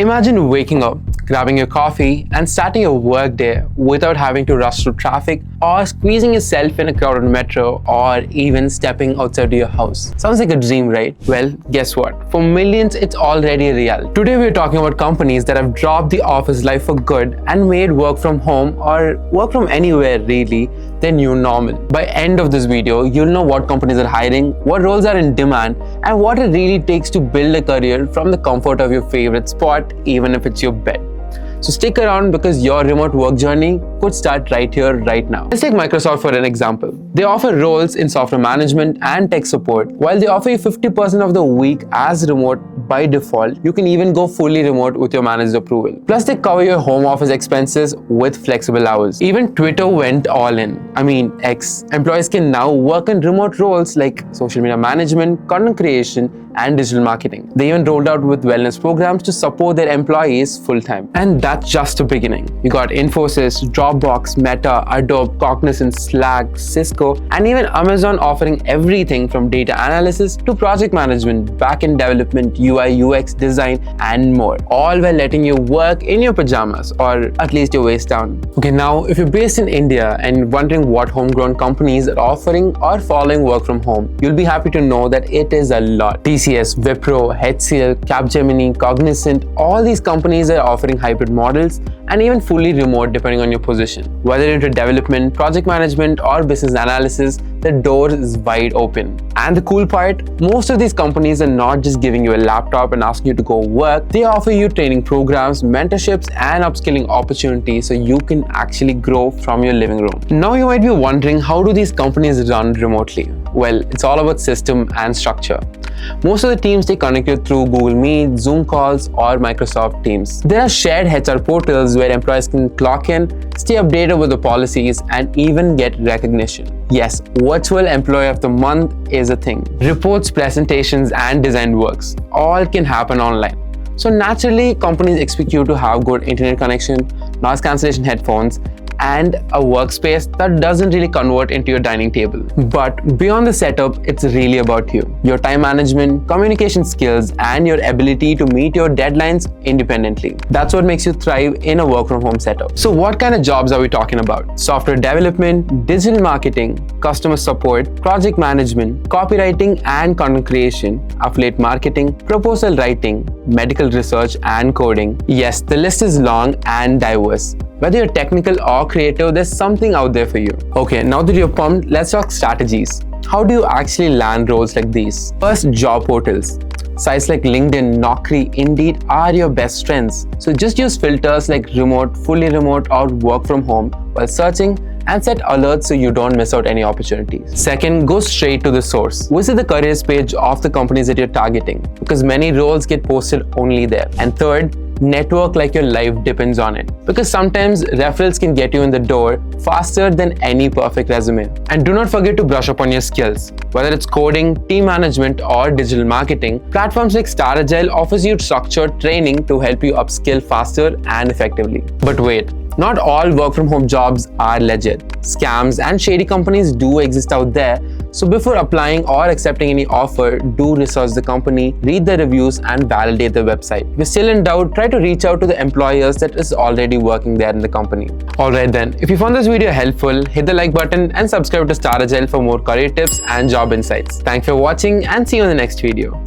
Imagine waking up, grabbing your coffee, and starting your workday without having to rush through traffic or squeezing yourself in a crowded metro or even stepping outside your house. Sounds like a dream, right? Well, guess what? For millions, it's already a reality. Today, we're talking about companies that have dropped the office life for good and made work from home or work from anywhere really their new normal. By end of this video, you'll know what companies are hiring, what roles are in demand, and what it really takes to build a career from the comfort of your favorite spot, even if it's your bed. So stick around because your remote work journey could start right here, right now. Let's take Microsoft for an example. They offer roles in software management and tech support. While they offer you 50% of the week as remote by default, you can even go fully remote with your manager's approval. Plus, they cover your home office expenses with flexible hours. Even Twitter went all in. X. Employees can now work in remote roles like social media management, content creation, and digital marketing. They even rolled out with wellness programs to support their employees full-time. And that's just the beginning. You got Infosys, Dropbox, Meta, Adobe, Cognizant, Slack, Cisco, and even Amazon offering everything from data analysis to project management, backend development, UI, UX design, and more. All while letting you work in your pajamas or at least your waist down. Okay, now if you're based in India and wondering what homegrown companies are offering or following work from home, you'll be happy to know that it is a lot. TCS, Wipro, HCL, Capgemini, Cognizant, all these companies are offering hybrid models and even fully remote depending on your position. Whether into development, project management, or business analysis, the door is wide open. And the cool part, most of these companies are not just giving you a laptop and asking you to go work. They offer you training programs, mentorships, and upskilling opportunities so you can actually grow from your living room. Now you might be wondering, how do these companies run remotely? Well, it's all about system and structure. Most of the teams they connect you through Google Meet, Zoom calls, or Microsoft Teams. There are shared HR portals where employees can clock in, stay updated with the policies, and even get recognition. Yes, Virtual Employee of the Month is a thing. Reports, presentations, and design works all can happen online. So naturally, companies expect you to have good internet connection, noise cancellation headphones, and a workspace that doesn't really convert into your dining table. But beyond the setup, it's really about you, your time management, communication skills, and your ability to meet your deadlines independently. That's what makes you thrive in a work from home setup. So what kind of jobs are we talking about? Software development, digital marketing, customer support, project management, copywriting and content creation, affiliate marketing, proposal writing, medical research, and coding. Yes, the list is long and diverse. Whether you're technical or creative, there's something out there for you. Okay, now that you're pumped, let's talk strategies. How do you actually land roles like these? First, job portals. Sites like LinkedIn, Naukri, Indeed are your best friends. So just use filters like remote, fully remote, or work from home while searching, and set alerts so you don't miss out any opportunities. Second, go straight to the source. Visit the careers page of the companies that you're targeting because many roles get posted only there. And third, network like your life depends on it, because sometimes referrals can get you in the door faster than any perfect resume. And do not forget to brush up on your skills. Whether it's coding, team management, or digital marketing, platforms like StarAgile offers you structured training to help you upskill faster and effectively. But wait, not all work from home jobs are legit. Scams and shady companies do exist out there. So before applying or accepting any offer, do research the company, read the reviews, and validate the website. If you're still in doubt, try to reach out to the employers that is already working there in the company. Alright then, if you found this video helpful, hit the like button and subscribe to StarAgile for more career tips and job insights. Thanks for watching and see you in the next video.